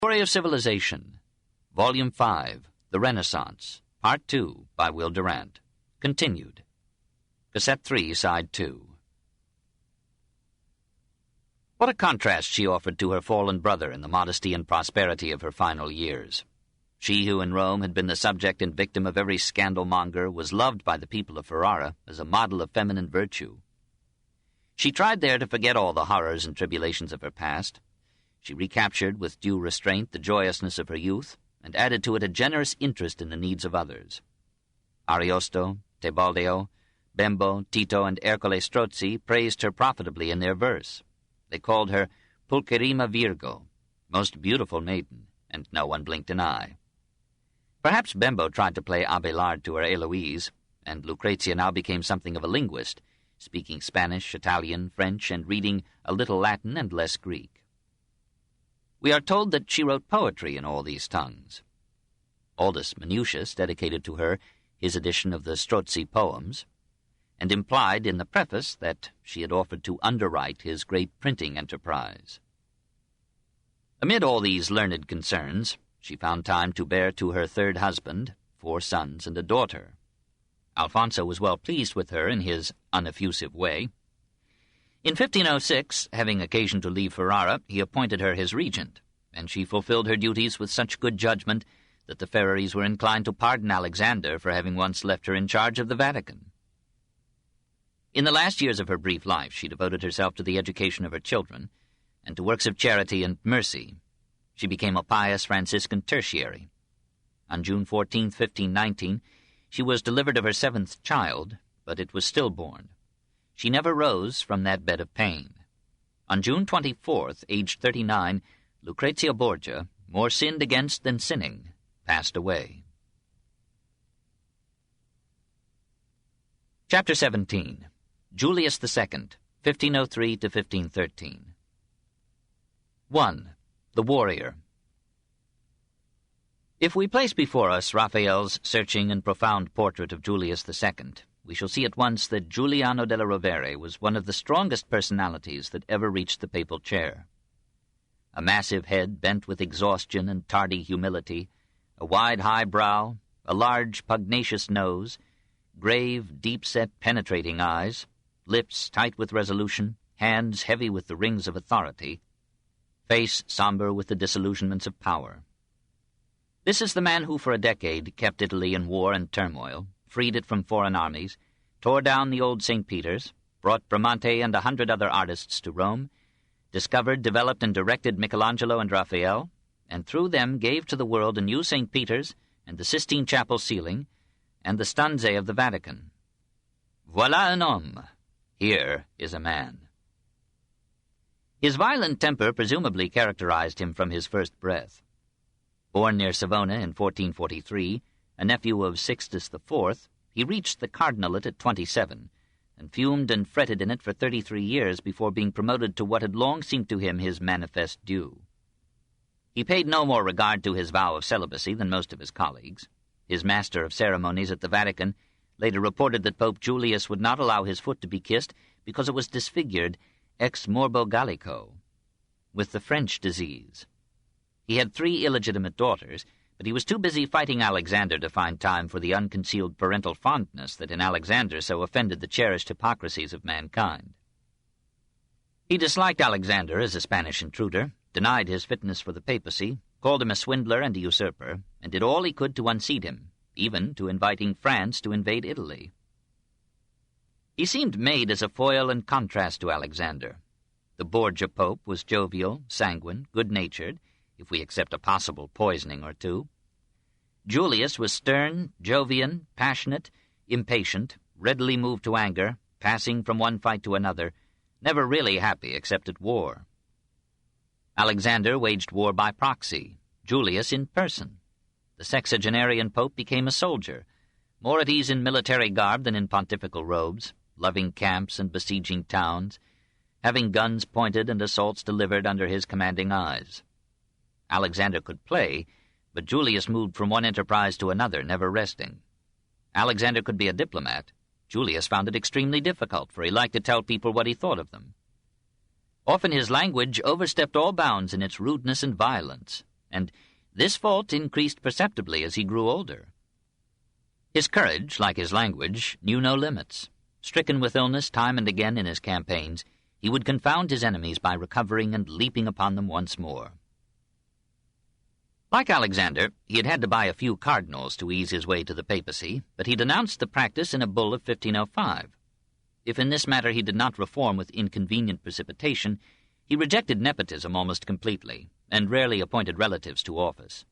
Story of Civilization, Volume 5, The Renaissance, Part 2, by Will Durant. Continued. Cassette 3, Side 2. What a contrast she offered to her fallen brother in the modesty and prosperity of her final years. She who in Rome had been the subject and victim of every scandal-monger was loved by the people of Ferrara as a model of feminine virtue. She tried there to forget all the horrors and tribulations of her past. She recaptured with due restraint the joyousness of her youth, and added to it a generous interest in the needs of others. Ariosto, Tebaldo, Bembo, Tito, and Ercole Strozzi praised her profitably in their verse. They called her Pulcherima Virgo, most beautiful maiden, and no one blinked an eye. Perhaps Bembo tried to play Abelard to her Eloise, and Lucrezia now became something of a linguist, speaking Spanish, Italian, French, and reading a little Latin and less Greek. We are told that she wrote poetry in all these tongues. Aldus Manutius dedicated to her his edition of the Strozzi poems, and implied in the preface that she had offered to underwrite his great printing enterprise. Amid all these learned concerns, she found time to bear to her third husband 4 sons and a daughter. Alfonso was well pleased with her in his uneffusive way. In 1506, having occasion to leave Ferrara, he appointed her his regent, and she fulfilled her duties with such good judgment that the Ferraris were inclined to pardon Alexander for having once left her in charge of the Vatican. In the last years of her brief life, she devoted herself to the education of her children and to works of charity and mercy. She became a pious Franciscan tertiary. On June 14, 1519, she was delivered of her 7th child, but it was stillborn. She never rose from that bed of pain. On June 24th, aged 39, Lucrezia Borgia, more sinned against than sinning, passed away. Chapter 17. Julius II, 1503 to 1513. 1. The Warrior. If we place before us Raphael's searching and profound portrait of Julius II, we shall see at once that Giuliano della Rovere was one of the strongest personalities that ever reached the papal chair. A massive head bent with exhaustion and tardy humility, a wide high brow, a large pugnacious nose, grave, deep-set, penetrating eyes, lips tight with resolution, hands heavy with the rings of authority, face somber with the disillusionments of power. This is the man who for a decade kept Italy in war and turmoil, freed it from foreign armies, tore down the old St. Peter's, brought Bramante and 100 other artists to Rome, discovered, developed, and directed Michelangelo and Raphael, and through them gave to the world a new St. Peter's and the Sistine Chapel ceiling, and the stanze of the Vatican. Voilà un homme. Here is a man. His violent temper presumably characterized him from his first breath. Born near Savona in 1443, a nephew of Sixtus IV, he reached the cardinalate at 27, and fumed and fretted in it for 33 years before being promoted to what had long seemed to him his manifest due. He paid no more regard to his vow of celibacy than most of his colleagues. His master of ceremonies at the Vatican later reported that Pope Julius would not allow his foot to be kissed because it was disfigured ex morbo Gallico, with the French disease. He had 3 illegitimate daughters, but he was too busy fighting Alexander to find time for the unconcealed parental fondness that in Alexander so offended the cherished hypocrisies of mankind. He disliked Alexander as a Spanish intruder, denied his fitness for the papacy, called him a swindler and a usurper, and did all he could to unseat him, even to inviting France to invade Italy. He seemed made as a foil and contrast to Alexander. The Borgia Pope was jovial, sanguine, good-natured, if we accept a possible poisoning or two. Julius was stern, Jovian, passionate, impatient, readily moved to anger, passing from one fight to another, never really happy except at war. Alexander waged war by proxy, Julius in person. The sexagenarian pope became a soldier, more at ease in military garb than in pontifical robes, loving camps and besieging towns, having guns pointed and assaults delivered under his commanding eyes. Alexander could play, but Julius moved from one enterprise to another, never resting. Alexander could be a diplomat. Julius found it extremely difficult, for he liked to tell people what he thought of them. Often his language overstepped all bounds in its rudeness and violence, and this fault increased perceptibly as he grew older. His courage, like his language, knew no limits. Stricken with illness time and again in his campaigns, he would confound his enemies by recovering and leaping upon them once more. Like Alexander, he had had to buy a few cardinals to ease his way to the papacy, but he denounced the practice in a bull of 1505. If in this matter he did not reform with inconvenient precipitation, he rejected nepotism almost completely, and rarely appointed relatives to office.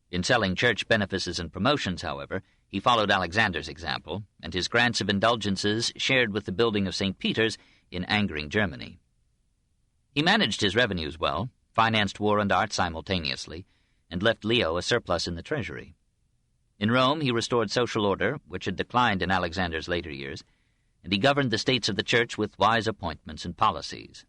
In selling church benefices and promotions, however, he followed Alexander's example, and his grants of indulgences shared with the building of St. Peter's in angering Germany. He managed his revenues well, financed war and art simultaneously, and left Leo a surplus in the treasury. In Rome he restored social order, which had declined in Alexander's later years, and he governed the states of the Church with wise appointments and policies.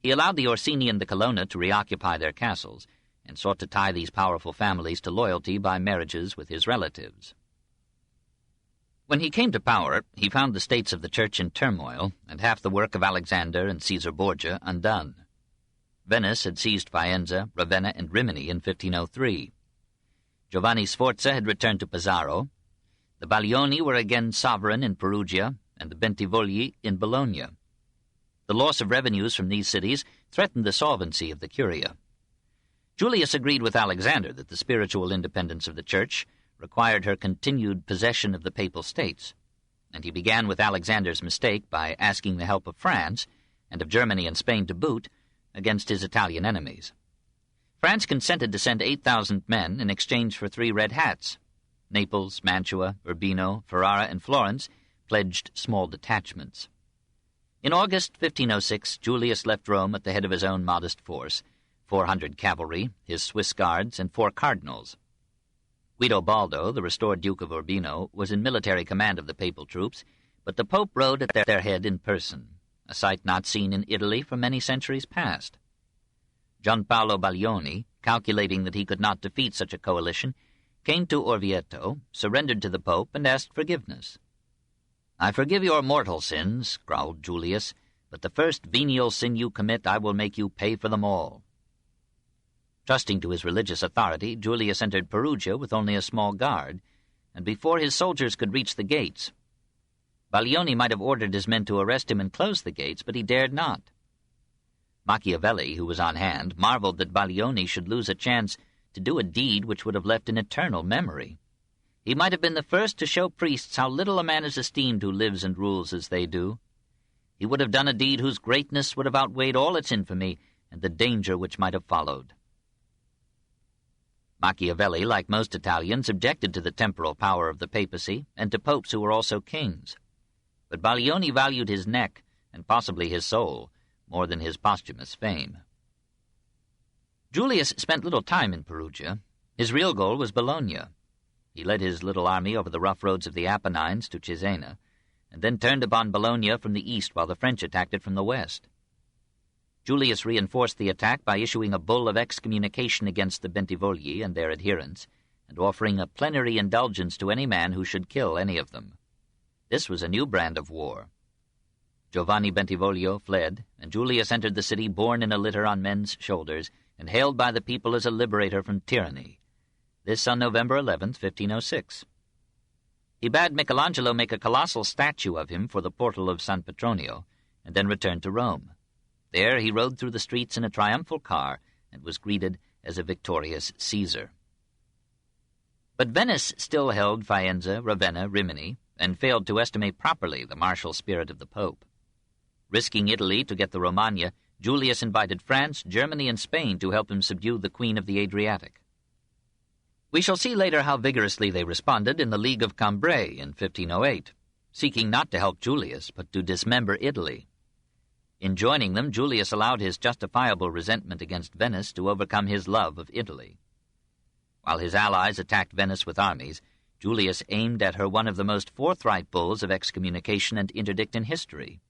He allowed the Orsini and the Colonna to reoccupy their castles, and sought to tie these powerful families to loyalty by marriages with his relatives. When he came to power, he found the states of the Church in turmoil, and half the work of Alexander and Caesar Borgia undone. Venice had seized Faenza, Ravenna, and Rimini in 1503. Giovanni Sforza had returned to Pesaro. The Baglioni were again sovereign in Perugia, and the Bentivogli in Bologna. The loss of revenues from these cities threatened the solvency of the Curia. Julius agreed with Alexander that the spiritual independence of the Church required her continued possession of the papal states, and he began with Alexander's mistake by asking the help of France, and of Germany and Spain to boot, against his Italian enemies. France consented to send 8,000 men in exchange for 3 red hats. Naples, Mantua, Urbino, Ferrara, and Florence pledged small detachments. In August 1506, Julius left Rome at the head of his own modest force, 400 cavalry, his Swiss guards, and 4 cardinals. Guido Baldo, the restored Duke of Urbino, was in military command of the papal troops, but the Pope rode at their head in person, a sight not seen in Italy for many centuries past. Gianpaolo Baglioni, calculating that he could not defeat such a coalition, came to Orvieto, surrendered to the Pope, and asked forgiveness. "I forgive your mortal sins," growled Julius, "but the first venial sin you commit I will make you pay for them all." Trusting to his religious authority, Julius entered Perugia with only a small guard, and before his soldiers could reach the gates, Baglioni might have ordered his men to arrest him and close the gates, but he dared not. Machiavelli, who was on hand, marveled that Baglioni should lose a chance to do a deed which would have left an eternal memory. He might have been the first to show priests how little a man is esteemed who lives and rules as they do. He would have done a deed whose greatness would have outweighed all its infamy and the danger which might have followed. Machiavelli, like most Italians, objected to the temporal power of the papacy and to popes who were also kings. But Baglioni valued his neck, and possibly his soul, more than his posthumous fame. Julius spent little time in Perugia. His real goal was Bologna. He led his little army over the rough roads of the Apennines to Cesena, and then turned upon Bologna from the east while the French attacked it from the west. Julius reinforced the attack by issuing a bull of excommunication against the Bentivogli and their adherents, and offering a plenary indulgence to any man who should kill any of them. This was a new brand of war. Giovanni Bentivoglio fled, and Julius entered the city borne in a litter on men's shoulders, and hailed by the people as a liberator from tyranny. This on November 11th, 1506. He bade Michelangelo make a colossal statue of him for the portal of San Petronio, and then returned to Rome. There he rode through the streets in a triumphal car, and was greeted as a victorious Caesar. But Venice still held Faenza, Ravenna, Rimini, and failed to estimate properly the martial spirit of the Pope. Risking Italy to get the Romagna, Julius invited France, Germany, and Spain to help him subdue the Queen of the Adriatic. We shall see later how vigorously they responded in the League of Cambrai in 1508, seeking not to help Julius, but to dismember Italy. In joining them, Julius allowed his justifiable resentment against Venice to overcome his love of Italy. While his allies attacked Venice with armies, Julius aimed at her one of the most forthright bulls of excommunication and interdict in history.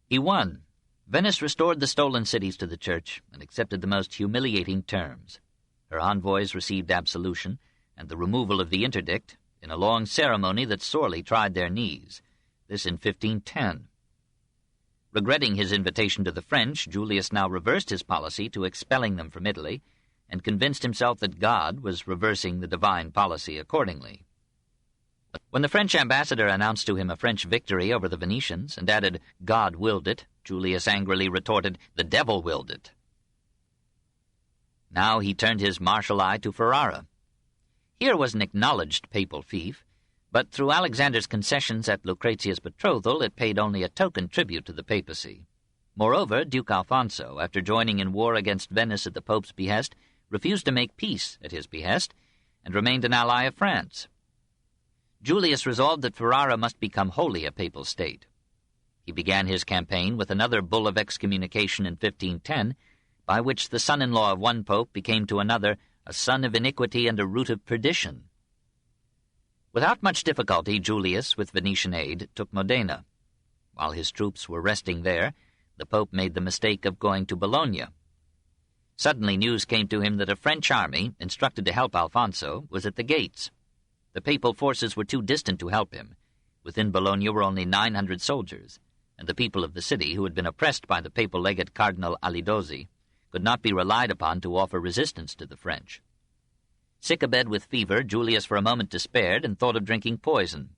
He won. Venice restored the stolen cities to the Church and accepted the most humiliating terms. Her envoys received absolution and the removal of the interdict in a long ceremony that sorely tried their knees, this in 1510. Regretting his invitation to the French, Julius now reversed his policy to expelling them from Italy, and convinced himself that God was reversing the divine policy accordingly. When the French ambassador announced to him a French victory over the Venetians and added, "God willed it," Julius angrily retorted, "The devil willed it." Now he turned his martial eye to Ferrara. Here was an acknowledged papal fief, but through Alexander's concessions at Lucrezia's betrothal it paid only a token tribute to the papacy. Moreover, Duke Alfonso, after joining in war against Venice at the Pope's behest, refused to make peace at his behest, and remained an ally of France. Julius resolved that Ferrara must become wholly a papal state. He began his campaign with another bull of excommunication in 1510, by which the son-in-law of one pope became to another a son of iniquity and a root of perdition. Without much difficulty, Julius, with Venetian aid, took Modena. While his troops were resting there, the pope made the mistake of going to Bologna. Suddenly news came to him that a French army, instructed to help Alfonso, was at the gates. The papal forces were too distant to help him. Within Bologna were only 900 soldiers, and the people of the city, who had been oppressed by the papal legate Cardinal Alidozzi, could not be relied upon to offer resistance to the French. Sick abed with fever, Julius for a moment despaired and thought of drinking poison.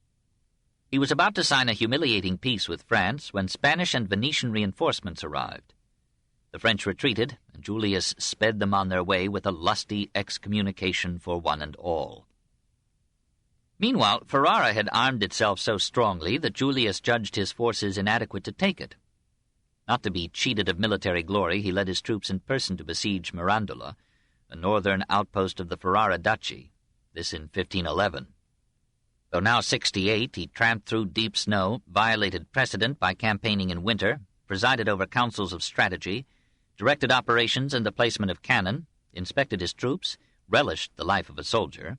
He was about to sign a humiliating peace with France when Spanish and Venetian reinforcements arrived. The French retreated, and Julius sped them on their way with a lusty excommunication for one and all. Meanwhile, Ferrara had armed itself so strongly that Julius judged his forces inadequate to take it. Not to be cheated of military glory, he led his troops in person to besiege Mirandola, a northern outpost of the Ferrara Duchy, this in 1511. Though now 68, he tramped through deep snow, violated precedent by campaigning in winter, presided over councils of strategy, directed operations and the placement of cannon, inspected his troops, relished the life of a soldier,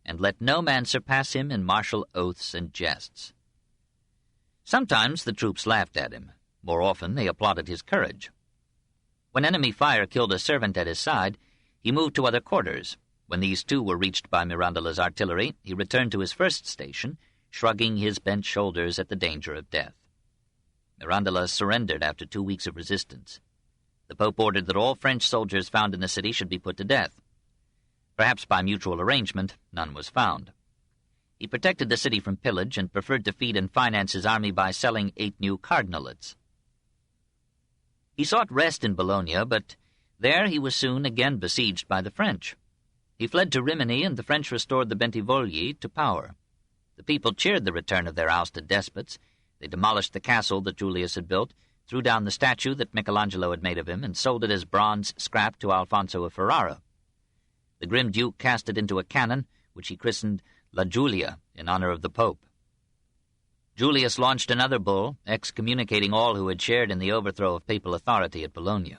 and let no man surpass him in martial oaths and jests. Sometimes the troops laughed at him. More often they applauded his courage. When enemy fire killed a servant at his side, he moved to other quarters. When these too were reached by Mirandola's artillery, he returned to his first station, shrugging his bent shoulders at the danger of death. Mirandola surrendered after 2 weeks of resistance. The Pope ordered that all French soldiers found in the city should be put to death. Perhaps by mutual arrangement, none was found. He protected the city from pillage and preferred to feed and finance his army by selling 8 new cardinalates. He sought rest in Bologna, but there he was soon again besieged by the French. He fled to Rimini, and the French restored the Bentivogli to power. The people cheered the return of their ousted despots. They demolished the castle that Julius had built, threw down the statue that Michelangelo had made of him, and sold it as bronze scrap to Alfonso of Ferrara. The grim duke cast it into a cannon, which he christened La Giulia, in honor of the Pope. Julius launched another bull, excommunicating all who had shared in the overthrow of papal authority at Bologna.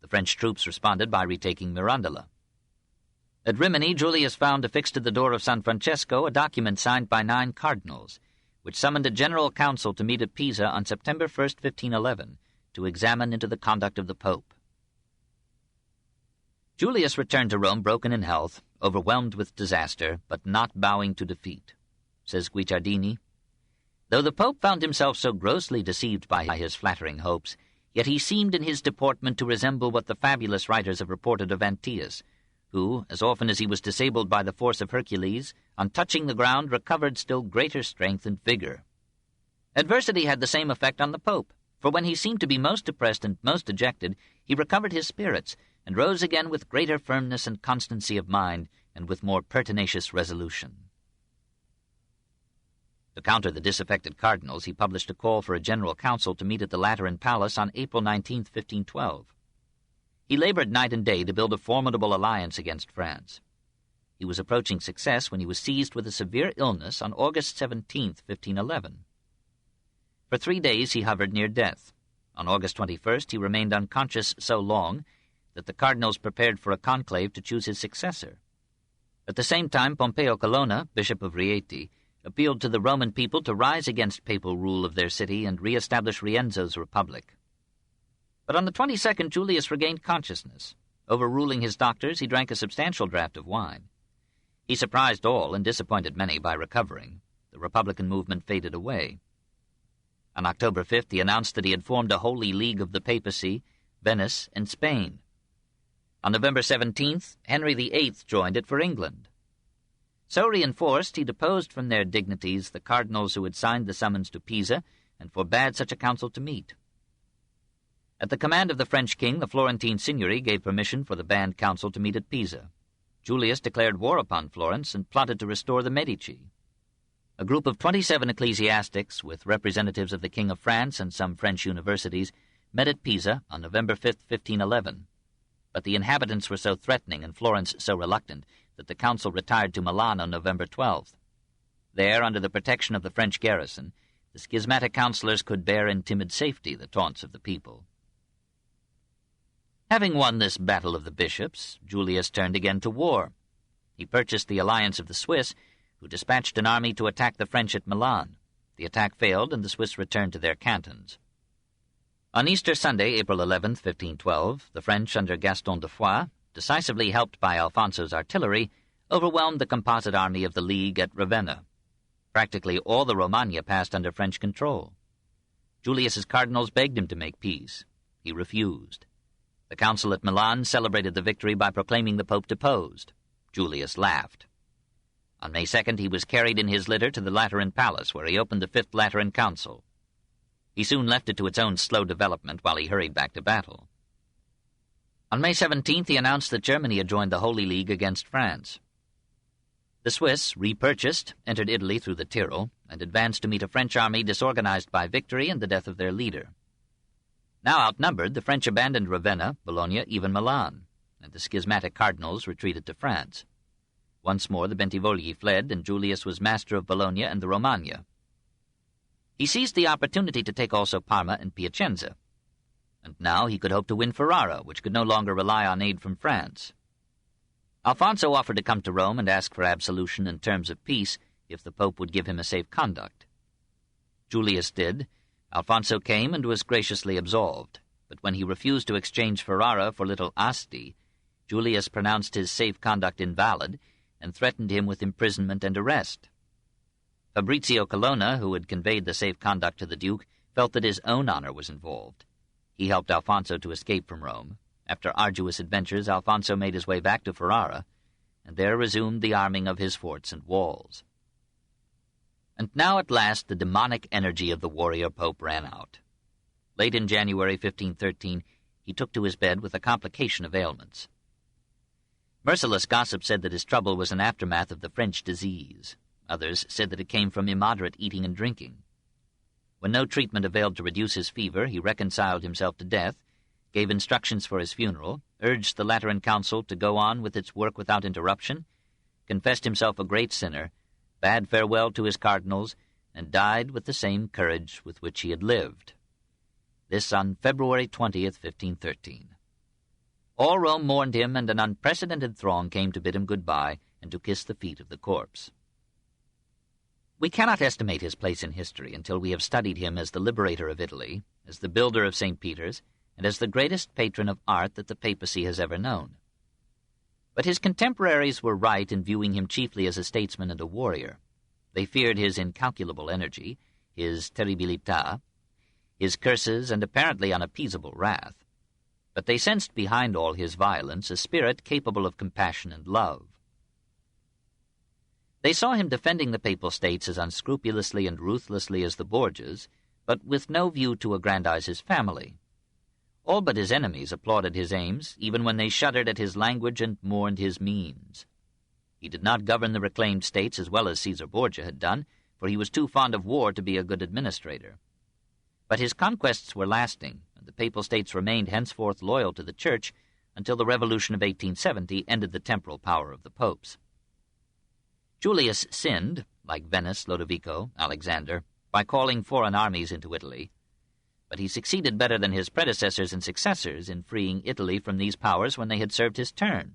The French troops responded by retaking Mirandola. At Rimini, Julius found affixed to the door of San Francesco a document signed by 9 cardinals, which summoned a general council to meet at Pisa on September 1st, 1511, to examine into the conduct of the Pope. Julius returned to Rome broken in health, overwhelmed with disaster, but not bowing to defeat. Says Guicciardini, "Though the Pope found himself so grossly deceived by his flattering hopes, yet he seemed in his deportment to resemble what the fabulous writers have reported of Antæus, who, as often as he was disabled by the force of Hercules, on touching the ground recovered still greater strength and vigor." Adversity had the same effect on the Pope, for when he seemed to be most depressed and most dejected, he recovered his spirits, and rose again with greater firmness and constancy of mind, and with more pertinacious resolution. To counter the disaffected cardinals, he published a call for a general council to meet at the Lateran Palace on April 19, 1512. He labored night and day to build a formidable alliance against France. He was approaching success when he was seized with a severe illness on August 17, 1511. For 3 days he hovered near death. On August 21st he remained unconscious so long that the cardinals prepared for a conclave to choose his successor. At the same time, Pompeo Colonna, Bishop of Rieti, appealed to the Roman people to rise against papal rule of their city and re-establish Rienzo's republic. But on the 22nd, Julius regained consciousness. Overruling his doctors, he drank a substantial draught of wine. He surprised all and disappointed many by recovering. The Republican movement faded away. On October 5th, he announced that he had formed a holy league of the papacy, Venice, and Spain. On November 17th, Henry VIII joined it for England. So reinforced, he deposed from their dignities the cardinals who had signed the summons to Pisa and forbade such a council to meet. At the command of the French king, the Florentine Signory gave permission for the banned council to meet at Pisa. Julius declared war upon Florence and plotted to restore the Medici. A group of 27 ecclesiastics, with representatives of the King of France and some French universities, met at Pisa on November 5, 1511. But the inhabitants were so threatening and Florence so reluctant that the council retired to Milan on November 12th. There, under the protection of the French garrison, the schismatic councillors could bear in timid safety the taunts of the people. Having won this battle of the bishops, Julius turned again to war. He purchased the alliance of the Swiss, who dispatched an army to attack the French at Milan. The attack failed, and the Swiss returned to their cantons. On Easter Sunday, April 11, 1512, the French, under Gaston de Foix, decisively helped by Alfonso's artillery, overwhelmed the composite army of the League at Ravenna. Practically all the Romagna passed under French control. Julius's cardinals begged him to make peace. He refused. The council at Milan celebrated the victory by proclaiming the Pope deposed. Julius laughed. On May 2nd, he was carried in his litter to the Lateran Palace, where he opened the Fifth Lateran Council. He soon left it to its own slow development while he hurried back to battle. On May 17th, he announced that Germany had joined the Holy League against France. The Swiss, repurchased, entered Italy through the Tyrol, and advanced to meet a French army disorganized by victory and the death of their leader. Now outnumbered, the French abandoned Ravenna, Bologna, even Milan, and the schismatic cardinals retreated to France. Once more the Bentivogli fled, and Julius was master of Bologna and the Romagna. He seized the opportunity to take also Parma and Piacenza, and now he could hope to win Ferrara, which could no longer rely on aid from France. Alfonso offered to come to Rome and ask for absolution in terms of peace if the Pope would give him a safe conduct. Julius did. Alfonso came and was graciously absolved, but when he refused to exchange Ferrara for little Asti, Julius pronounced his safe conduct invalid and threatened him with imprisonment and arrest. Fabrizio Colonna, who had conveyed the safe conduct to the Duke, felt that his own honor was involved. He helped Alfonso to escape from Rome. After arduous adventures, Alfonso made his way back to Ferrara, and there resumed the arming of his forts and walls. And now at last the demonic energy of the warrior pope ran out. Late in January 1513, he took to his bed with a complication of ailments. Merciless gossip said that his trouble was an aftermath of the French disease. Others said that it came from immoderate eating and drinking. When no treatment availed to reduce his fever, he reconciled himself to death, gave instructions for his funeral, urged the Lateran Council to go on with its work without interruption, confessed himself a great sinner, bade farewell to his cardinals, and died with the same courage with which he had lived. This on February 20th, 1513. All Rome mourned him, and an unprecedented throng came to bid him good-bye and to kiss the feet of the corpse. We cannot estimate his place in history until we have studied him as the liberator of Italy, as the builder of St. Peter's, and as the greatest patron of art that the papacy has ever known. But his contemporaries were right in viewing him chiefly as a statesman and a warrior. They feared his incalculable energy, his terribilità, his curses and apparently unappeasable wrath. But they sensed behind all his violence a spirit capable of compassion and love. They saw him defending the Papal States as unscrupulously and ruthlessly as the Borgias, but with no view to aggrandize his family. All but his enemies applauded his aims, even when they shuddered at his language and mourned his means. He did not govern the reclaimed states as well as Caesar Borgia had done, for he was too fond of war to be a good administrator. But his conquests were lasting, and the Papal States remained henceforth loyal to the Church until the Revolution of 1870 ended the temporal power of the popes. Julius sinned, like Venice, Lodovico, Alexander, by calling foreign armies into Italy, but he succeeded better than his predecessors and successors in freeing Italy from these powers when they had served his turn.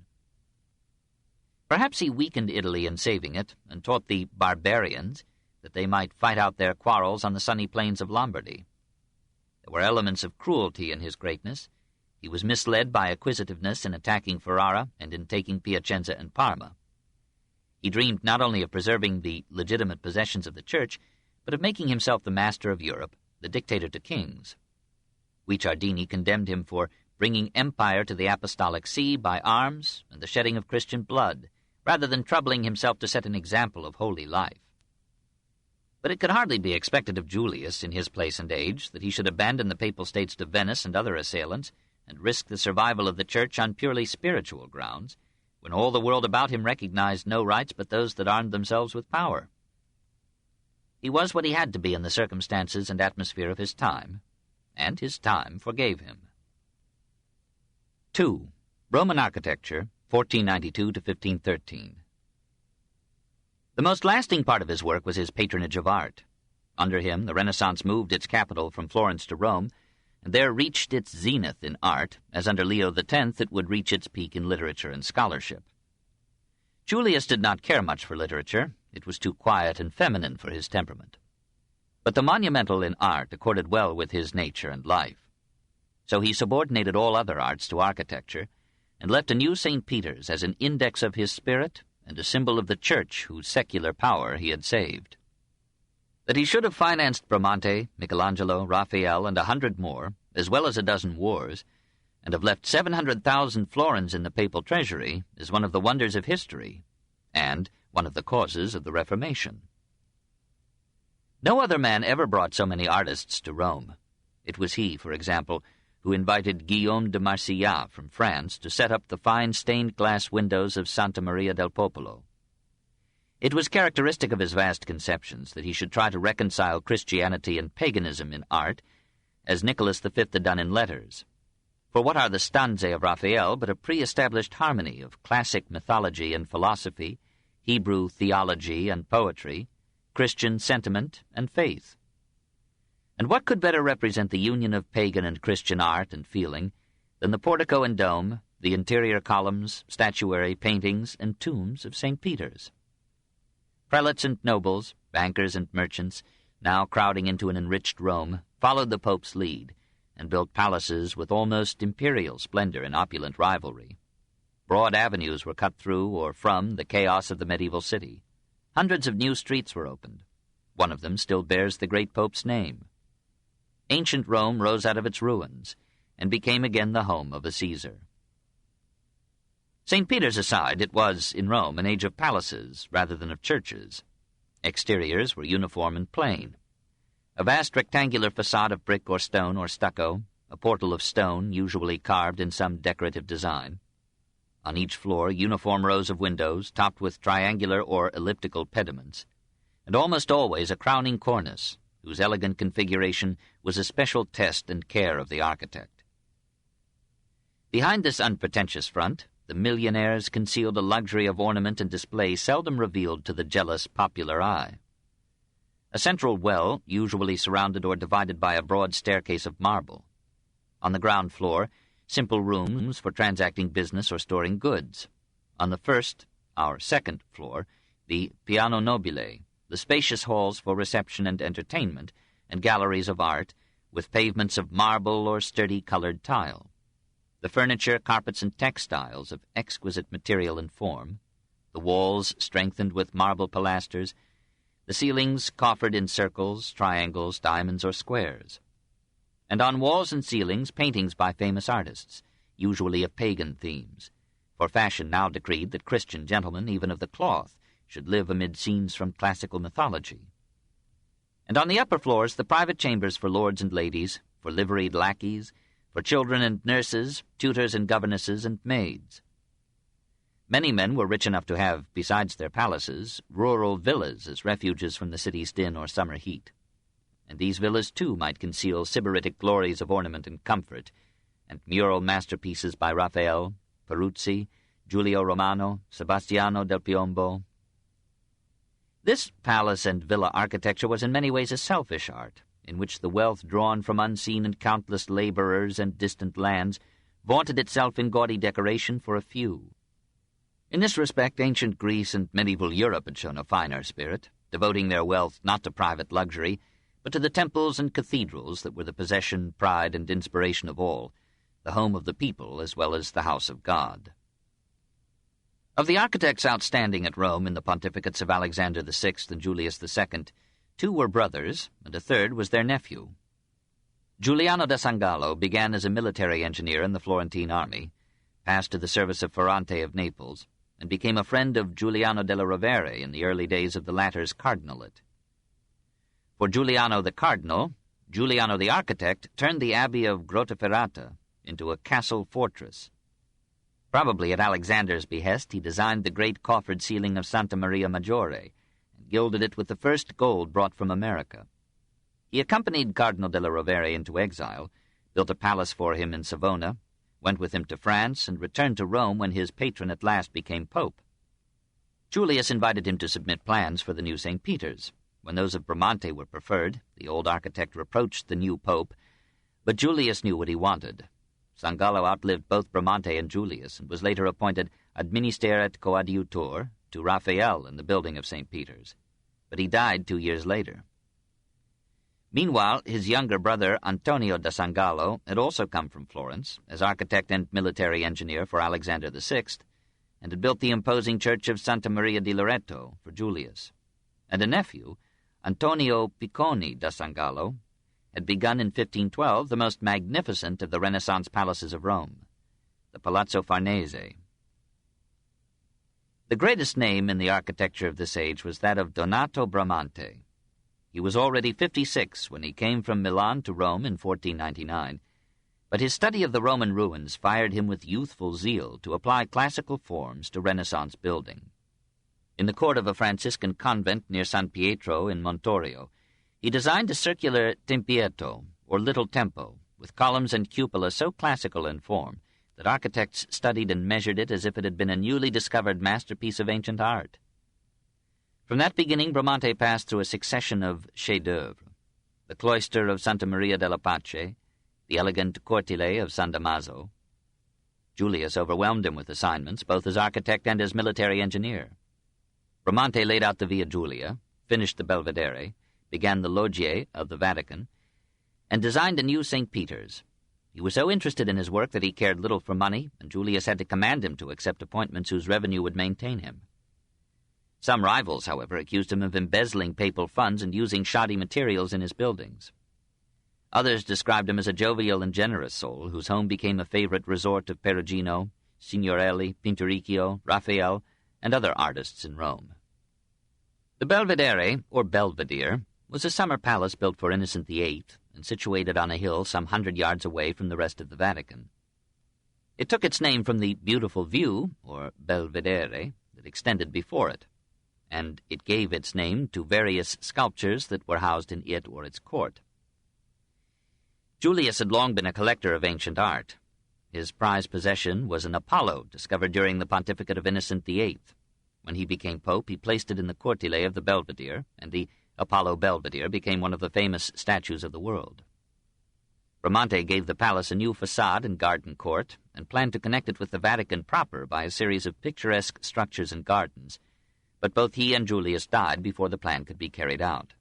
Perhaps he weakened Italy in saving it, and taught the barbarians that they might fight out their quarrels on the sunny plains of Lombardy. There were elements of cruelty in his greatness. He was misled by acquisitiveness in attacking Ferrara and in taking Piacenza and Parma. He dreamed not only of preserving the legitimate possessions of the Church, but of making himself the master of Europe, the dictator to kings. Guicciardini condemned him for bringing empire to the apostolic see by arms and the shedding of Christian blood, rather than troubling himself to set an example of holy life. But it could hardly be expected of Julius, in his place and age, that he should abandon the papal states to Venice and other assailants, and risk the survival of the Church on purely spiritual grounds, when all the world about him recognized no rights but those that armed themselves with power. He was what he had to be in the circumstances and atmosphere of his time, and his time forgave him. 2. Roman Architecture, 1492 to 1513. The most lasting part of his work was his patronage of art. Under him, the Renaissance moved its capital from Florence to Rome, and there reached its zenith in art, as under Leo X it would reach its peak in literature and scholarship. Julius did not care much for literature. It was too quiet and feminine for his temperament. But the monumental in art accorded well with his nature and life. So he subordinated all other arts to architecture, and left a new St. Peter's as an index of his spirit and a symbol of the Church whose secular power he had saved. That he should have financed Bramante, Michelangelo, Raphael, and 100 more, as well as a dozen wars, and have left 700,000 florins in the papal treasury, is one of the wonders of history, and one of the causes of the Reformation. No other man ever brought so many artists to Rome. It was he, for example, who invited Guillaume de Marsillat from France to set up the fine stained-glass windows of Santa Maria del Popolo. It was characteristic of his vast conceptions that he should try to reconcile Christianity and paganism in art, as Nicholas V had done in letters. For what are the stanze of Raphael but a pre-established harmony of classic mythology and philosophy, Hebrew theology and poetry, Christian sentiment and faith? And what could better represent the union of pagan and Christian art and feeling than the portico and dome, the interior columns, statuary, paintings, and tombs of St. Peter's? Prelates and nobles, bankers and merchants, now crowding into an enriched Rome, followed the Pope's lead, and built palaces with almost imperial splendor and opulent rivalry. Broad avenues were cut through or from the chaos of the medieval city. Hundreds of new streets were opened. One of them still bears the great Pope's name. Ancient Rome rose out of its ruins and became again the home of a Caesar. St. Peter's aside, it was, in Rome, an age of palaces rather than of churches. Exteriors were uniform and plain. A vast rectangular facade of brick or stone or stucco, a portal of stone usually carved in some decorative design. On each floor, uniform rows of windows, topped with triangular or elliptical pediments, and almost always a crowning cornice, whose elegant configuration was a special test and care of the architect. Behind this unpretentious front, the millionaires concealed a luxury of ornament and display seldom revealed to the jealous popular eye. A central well, usually surrounded or divided by a broad staircase of marble. On the ground floor, simple rooms for transacting business or storing goods. On the first, our second floor, the piano nobile, the spacious halls for reception and entertainment, and galleries of art, with pavements of marble or sturdy colored tile. The furniture, carpets, and textiles of exquisite material and form, the walls strengthened with marble pilasters, the ceilings coffered in circles, triangles, diamonds, or squares. And on walls and ceilings, paintings by famous artists, usually of pagan themes, for fashion now decreed that Christian gentlemen, even of the cloth, should live amid scenes from classical mythology. And on the upper floors, the private chambers for lords and ladies, for liveried lackeys, for children and nurses, tutors and governesses and maids. Many men were rich enough to have, besides their palaces, rural villas as refuges from the city's din or summer heat. And these villas, too, might conceal sybaritic glories of ornament and comfort, and mural masterpieces by Raphael, Peruzzi, Giulio Romano, Sebastiano del Piombo. This palace and villa architecture was in many ways a selfish art, in which the wealth drawn from unseen and countless laborers and distant lands vaunted itself in gaudy decoration for a few. In this respect, ancient Greece and medieval Europe had shown a finer spirit, devoting their wealth not to private luxury, but to the temples and cathedrals that were the possession, pride, and inspiration of all, the home of the people as well as the house of God. Of the architects outstanding at Rome in the pontificates of Alexander VI and Julius II, two were brothers, and a third was their nephew. Giuliano da Sangallo began as a military engineer in the Florentine army, passed to the service of Ferrante of Naples, and became a friend of Giuliano della Rovere in the early days of the latter's cardinalate. For Giuliano the cardinal, Giuliano the architect turned the abbey of Grottaferrata into a castle fortress. Probably at Alexander's behest, he designed the great coffered ceiling of Santa Maria Maggiore and gilded it with the first gold brought from America. He accompanied Cardinal della Rovere into exile, built a palace for him in Savona, went with him to France, and returned to Rome when his patron at last became pope. Julius invited him to submit plans for the new St. Peter's. When those of Bramante were preferred, the old architect reproached the new pope, but Julius knew what he wanted. Sangallo outlived both Bramante and Julius, and was later appointed administrator et coadjutor to Raphael in the building of St. Peter's, but he died 2 years later. Meanwhile, his younger brother, Antonio da Sangallo, had also come from Florence as architect and military engineer for Alexander VI, and had built the imposing church of Santa Maria di Loreto for Julius. And a nephew, Antonio Picconi da Sangallo, had begun in 1512 the most magnificent of the Renaissance palaces of Rome, the Palazzo Farnese. The greatest name in the architecture of this age was that of Donato Bramante. He was already 56 when he came from Milan to Rome in 1499, but his study of the Roman ruins fired him with youthful zeal to apply classical forms to Renaissance building. In the court of a Franciscan convent near San Pietro in Montorio, he designed a circular tempietto, or little tempo, with columns and cupola so classical in form that architects studied and measured it as if it had been a newly discovered masterpiece of ancient art. From that beginning, Bramante passed through a succession of chefs-d'œuvre: the cloister of Santa Maria della Pace, the elegant cortile of San Damaso. Julius overwhelmed him with assignments, both as architect and as military engineer. Bramante laid out the Via Giulia, finished the Belvedere, began the Loggie of the Vatican, and designed a new St. Peter's. He was so interested in his work that he cared little for money, and Julius had to command him to accept appointments whose revenue would maintain him. Some rivals, however, accused him of embezzling papal funds and using shoddy materials in his buildings. Others described him as a jovial and generous soul whose home became a favorite resort of Perugino, Signorelli, Pinturicchio, Raphael, and other artists in Rome. The Belvedere, or Belvedere, was a summer palace built for Innocent VIII and situated on a hill some 100 yards away from the rest of the Vatican. It took its name from the beautiful view, or Belvedere, that extended before it, and it gave its name to various sculptures that were housed in it or its court. Julius had long been a collector of ancient art. His prized possession was an Apollo discovered during the pontificate of Innocent VIII. When he became pope, he placed it in the cortile of the Belvedere, and the Apollo Belvedere became one of the famous statues of the world. Bramante gave the palace a new facade and garden court, and planned to connect it with the Vatican proper by a series of picturesque structures and gardens, but both he and Julius died before the plan could be carried out.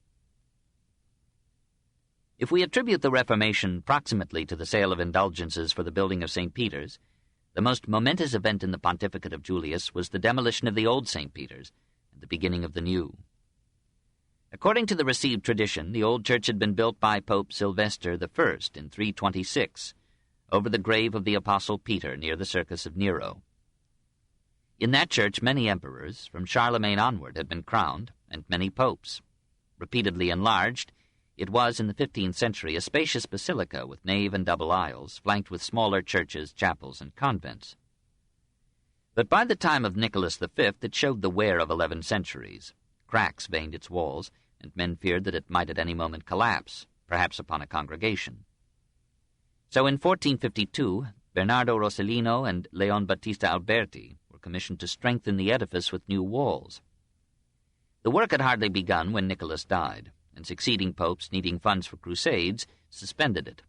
If we attribute the Reformation proximately to the sale of indulgences for the building of St. Peter's, the most momentous event in the pontificate of Julius was the demolition of the old St. Peter's and the beginning of the new. According to the received tradition, the old church had been built by Pope Sylvester I in 326, over the grave of the Apostle Peter near the Circus of Nero. In that church many emperors, from Charlemagne onward, had been crowned, and many popes. Repeatedly enlarged, it was, in the 15th century, a spacious basilica with nave and double aisles, flanked with smaller churches, chapels, and convents. But by the time of Nicholas V, it showed the wear of 11 centuries. Cracks veined its walls, and men feared that it might at any moment collapse, perhaps upon a congregation. So in 1452, Bernardo Rossellino and Leon Battista Alberti were commissioned to strengthen the edifice with new walls. The work had hardly begun when Nicholas died, and succeeding popes, needing funds for crusades, suspended it.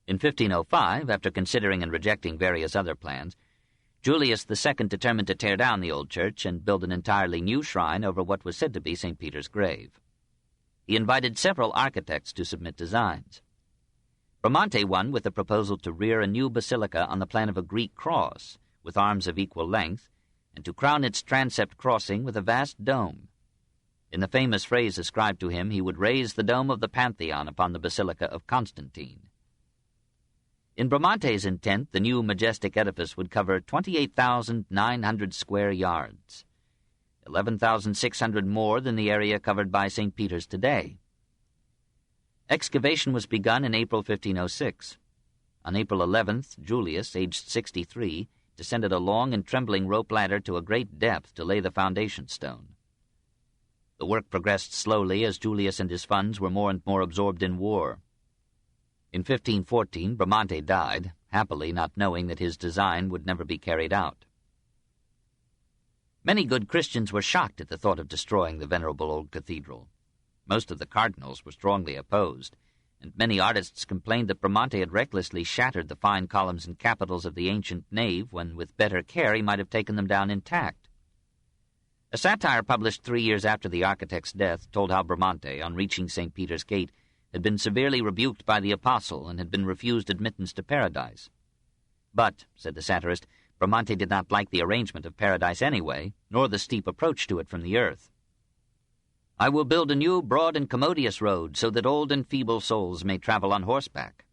In 1505, after considering and rejecting various other plans, Julius II determined to tear down the old church and build an entirely new shrine over what was said to be St. Peter's grave. He invited several architects to submit designs. Bramante won with a proposal to rear a new basilica on the plan of a Greek cross, with arms of equal length, and to crown its transept crossing with a vast dome. In the famous phrase ascribed to him, he would raise the dome of the Pantheon upon the Basilica of Constantine. In Bramante's intent, the new majestic edifice would cover 28,900 square yards, 11,600 more than the area covered by St. Peter's today. Excavation was begun in April 1506. On April 11th, Julius, aged 63, descended a long and trembling rope ladder to a great depth to lay the foundation stone. The work progressed slowly as Julius and his funds were more and more absorbed in war. In 1514, Bramante died, happily not knowing that his design would never be carried out. Many good Christians were shocked at the thought of destroying the venerable old cathedral. Most of the cardinals were strongly opposed, and many artists complained that Bramante had recklessly shattered the fine columns and capitals of the ancient nave when, with better care, he might have taken them down intact. A satire published 3 years after the architect's death told how Bramante, on reaching St. Peter's Gate, had been severely rebuked by the apostle and had been refused admittance to paradise. But, said the satirist, Bramante did not like the arrangement of paradise anyway, nor the steep approach to it from the earth. "I will build a new, broad, and commodious road, so that old and feeble souls may travel on horseback.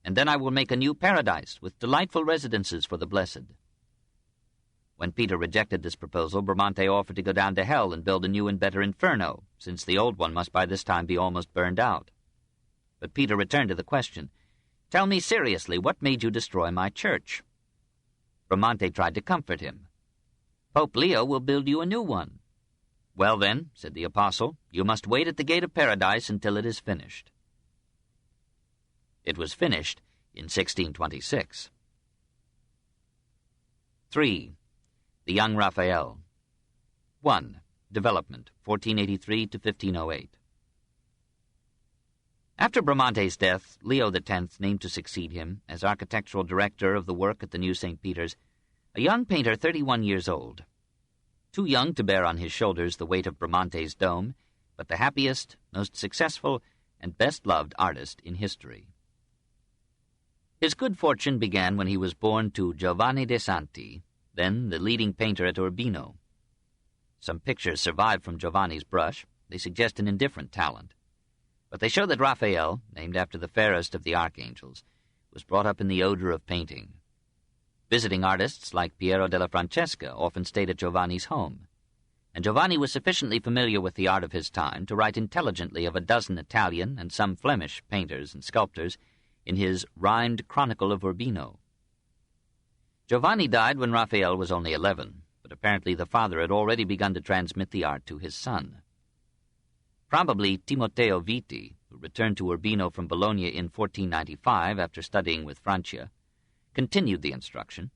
And then I will make a new paradise, with delightful residences for the blessed." When Peter rejected this proposal, Bramante offered to go down to hell and build a new and better inferno, since the old one must by this time be almost burned out. But Peter returned to the question, "Tell me seriously, what made you destroy my church?" Bramante tried to comfort him. "Pope Leo will build you a new one." "Well then," said the apostle, "you must wait at the gate of paradise until it is finished." It was finished in 1626. 3. The Young Raphael. 1. Development, 1483 to 1508. After Bramante's death, Leo X named to succeed him, as architectural director of the work at the new St. Peter's, a young painter 31 years old. Too young to bear on his shoulders the weight of Bramante's dome, but the happiest, most successful, and best-loved artist in history. His good fortune began when he was born to Giovanni de Santi, then the leading painter at Urbino. Some pictures survive from Giovanni's brush. They suggest an indifferent talent. But they show that Raphael, named after the fairest of the archangels, was brought up in the odor of painting. Visiting artists like Piero della Francesca often stayed at Giovanni's home, and Giovanni was sufficiently familiar with the art of his time to write intelligently of a dozen Italian and some Flemish painters and sculptors in his rhymed Chronicle of Urbino. Giovanni died when Raphael was only 11, but apparently the father had already begun to transmit the art to his son. Probably Timoteo Viti, who returned to Urbino from Bologna in 1495 after studying with Francia, continued the instruction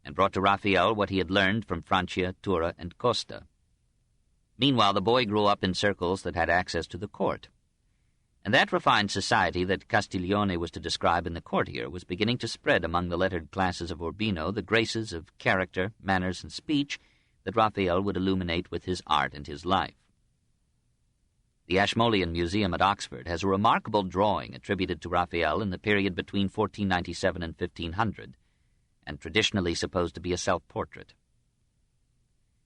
and brought to Raphael what he had learned from Francia, Tura, and Costa. Meanwhile, the boy grew up in circles that had access to the court, and that refined society that Castiglione was to describe in The Courtier was beginning to spread among the lettered classes of Urbino the graces of character, manners, and speech that Raphael would illuminate with his art and his life. The Ashmolean Museum at Oxford has a remarkable drawing attributed to Raphael in the period between 1497 and 1500, and traditionally supposed to be a self-portrait.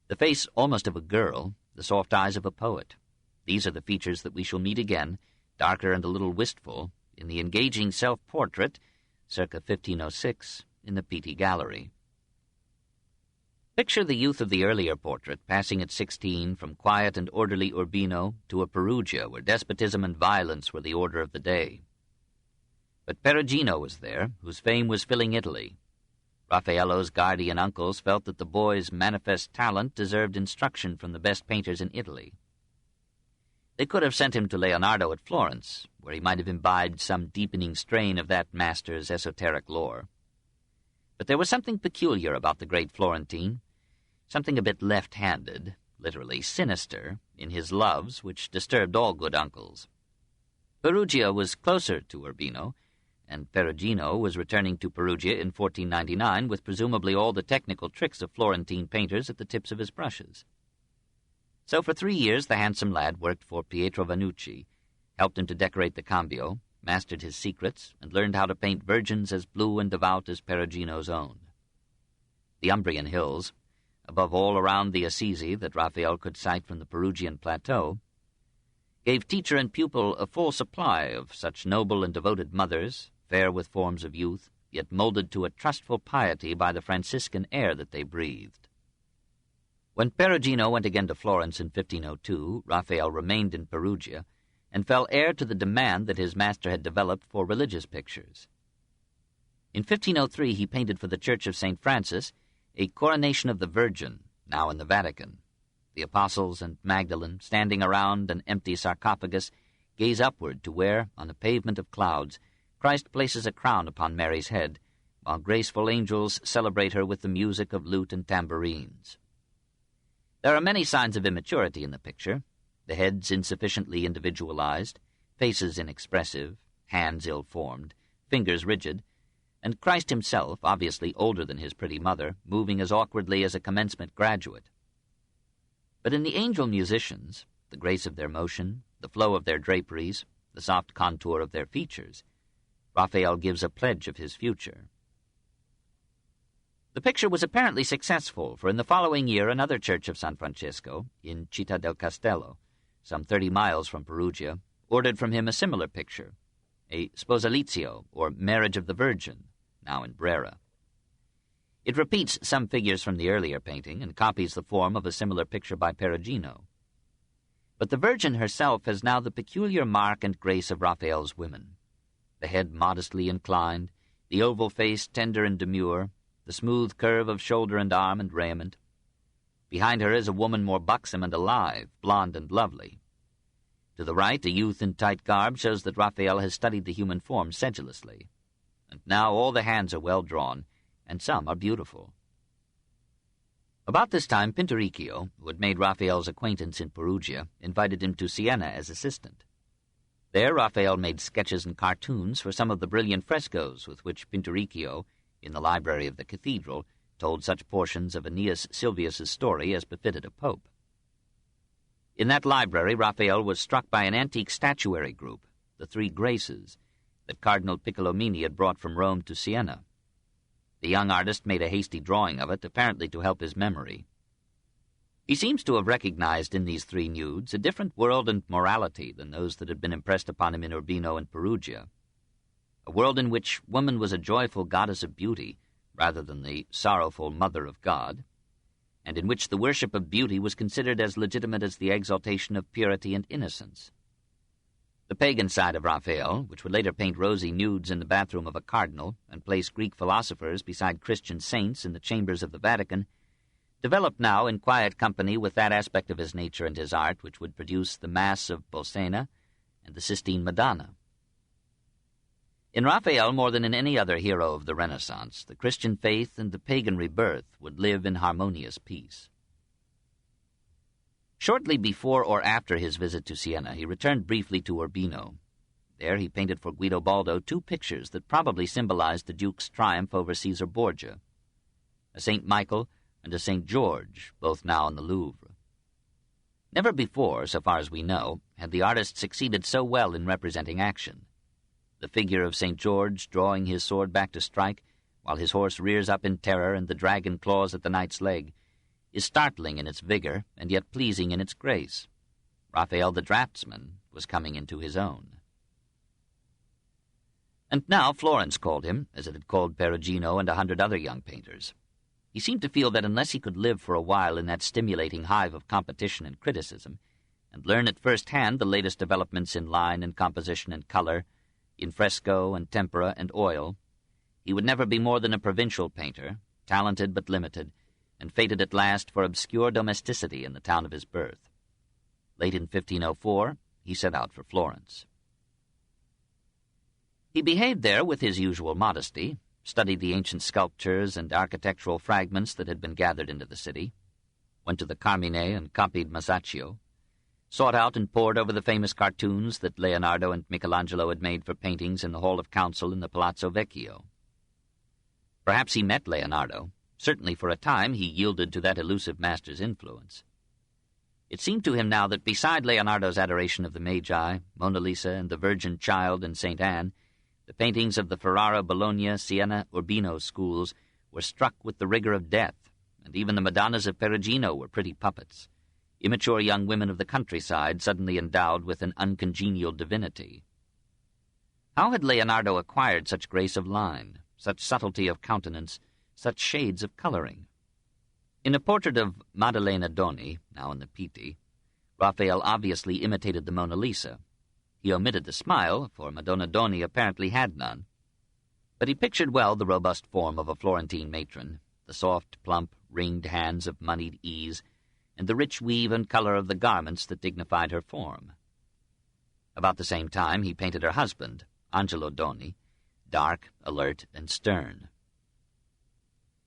The face almost of a girl, the soft eyes of a poet. These are the features that we shall meet again, darker and a little wistful, in the engaging self-portrait, circa 1506, in the Pitti Gallery. Picture the youth of the earlier portrait passing at 16 from quiet and orderly Urbino to a Perugia where despotism and violence were the order of the day. But Perugino was there, whose fame was filling Italy. Raffaello's guardian uncles felt that the boy's manifest talent deserved instruction from the best painters in Italy. They could have sent him to Leonardo at Florence, where he might have imbibed some deepening strain of that master's esoteric lore. But there was something peculiar about the great Florentine, something a bit left-handed, literally sinister, in his loves, which disturbed all good uncles. Perugia was closer to Urbino, and Perugino was returning to Perugia in 1499 with presumably all the technical tricks of Florentine painters at the tips of his brushes. So for 3 years the handsome lad worked for Pietro Vannucci, helped him to decorate the cambio, mastered his secrets, and learned how to paint virgins as blue and devout as Perugino's own. The Umbrian hills, above all around the Assisi that Raphael could sight from the Perugian plateau, gave teacher and pupil a full supply of such noble and devoted mothers, fair with forms of youth, yet molded to a trustful piety by the Franciscan air that they breathed. When Perugino went again to Florence in 1502, Raphael remained in Perugia and fell heir to the demand that his master had developed for religious pictures. In 1503 he painted for the Church of St. Francis a Coronation of the Virgin, now in the Vatican. The apostles and Magdalene, standing around an empty sarcophagus, gaze upward to where, on a pavement of clouds, Christ places a crown upon Mary's head, while graceful angels celebrate her with the music of lute and tambourines. There are many signs of immaturity in the picture, the heads insufficiently individualized, faces inexpressive, hands ill-formed, fingers rigid, and Christ himself, obviously older than his pretty mother, moving as awkwardly as a commencement graduate. But in the angel musicians, the grace of their motion, the flow of their draperies, the soft contour of their features, Raphael gives a pledge of his future. The picture was apparently successful, for in the following year another church of San Francesco, in Città del Castello, some 30 miles from Perugia, ordered from him a similar picture, a Sposalizio, or Marriage of the Virgin, now in Brera. It repeats some figures from the earlier painting and copies the form of a similar picture by Perugino. But the Virgin herself has now the peculiar mark and grace of Raphael's women. The head modestly inclined, the oval face tender and demure, the smooth curve of shoulder and arm and raiment. Behind her is a woman more buxom and alive, blonde and lovely. To the right, a youth in tight garb shows that Raphael has studied the human form sedulously. And now all the hands are well drawn, and some are beautiful. About this time, Pinturicchio, who had made Raphael's acquaintance in Perugia, invited him to Siena as assistant. There Raphael made sketches and cartoons for some of the brilliant frescoes with which Pinturicchio, in the library of the cathedral, told such portions of Aeneas Sylvius's story as befitted a pope. In that library, Raphael was struck by an antique statuary group, the Three Graces, that Cardinal Piccolomini had brought from Rome to Siena. The young artist made a hasty drawing of it, apparently to help his memory. He seems to have recognized in these three nudes a different world and morality than those that had been impressed upon him in Urbino and Perugia, a world in which woman was a joyful goddess of beauty rather than the sorrowful mother of God, and in which the worship of beauty was considered as legitimate as the exaltation of purity and innocence. The pagan side of Raphael, which would later paint rosy nudes in the bathroom of a cardinal and place Greek philosophers beside Christian saints in the chambers of the Vatican, developed now in quiet company with that aspect of his nature and his art which would produce the Mass of Bolsena and the Sistine Madonna. In Raphael, more than in any other hero of the Renaissance, the Christian faith and the pagan rebirth would live in harmonious peace. Shortly before or after his visit to Siena, he returned briefly to Urbino. There he painted for Guidobaldo 2 pictures that probably symbolized the Duke's triumph over Caesar Borgia, a St. Michael and a St. George, both now in the Louvre. Never before, so far as we know, had the artist succeeded so well in representing action. The figure of St. George drawing his sword back to strike, while his horse rears up in terror and the dragon claws at the knight's leg, is startling in its vigor and yet pleasing in its grace. Raphael the draftsman was coming into his own. And now Florence called him, as it had called Perugino and 100 other young painters. He seemed to feel that unless he could live for a while in that stimulating hive of competition and criticism, and learn at first hand the latest developments in line and composition and color, in fresco and tempera and oil, he would never be more than a provincial painter, talented but limited, and fated at last for obscure domesticity in the town of his birth. Late in 1504, he set out for Florence. He behaved there with his usual modesty, studied the ancient sculptures and architectural fragments that had been gathered into the city, went to the Carmine and copied Masaccio, sought out and pored over the famous cartoons that Leonardo and Michelangelo had made for paintings in the Hall of Council in the Palazzo Vecchio. Perhaps he met Leonardo. Certainly for a time he yielded to that elusive master's influence. It seemed to him now that beside Leonardo's adoration of the Magi, Mona Lisa, and the Virgin Child and St. Anne, the paintings of the Ferrara, Bologna, Siena, Urbino schools were struck with the rigor of death, and even the Madonnas of Perugino were pretty puppets, immature young women of the countryside suddenly endowed with an uncongenial divinity. How had Leonardo acquired such grace of line, such subtlety of countenance, such shades of coloring? In a portrait of Maddalena Doni, now in the Pitti, Raphael obviously imitated the Mona Lisa. He omitted the smile, for Madonna Doni apparently had none. But he pictured well the robust form of a Florentine matron, the soft, plump, ringed hands of moneyed ease, and the rich weave and color of the garments that dignified her form. About the same time he painted her husband, Angelo Doni, dark, alert, and stern.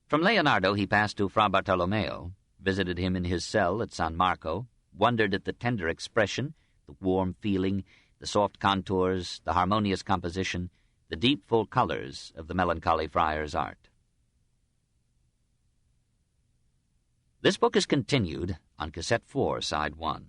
From Leonardo he passed to Fra Bartolomeo, visited him in his cell at San Marco, wondered at the tender expression, the warm feeling, the soft contours, the harmonious composition, the deep, full colors of the melancholy friar's art. This book is continued on Cassette 4, Side 1.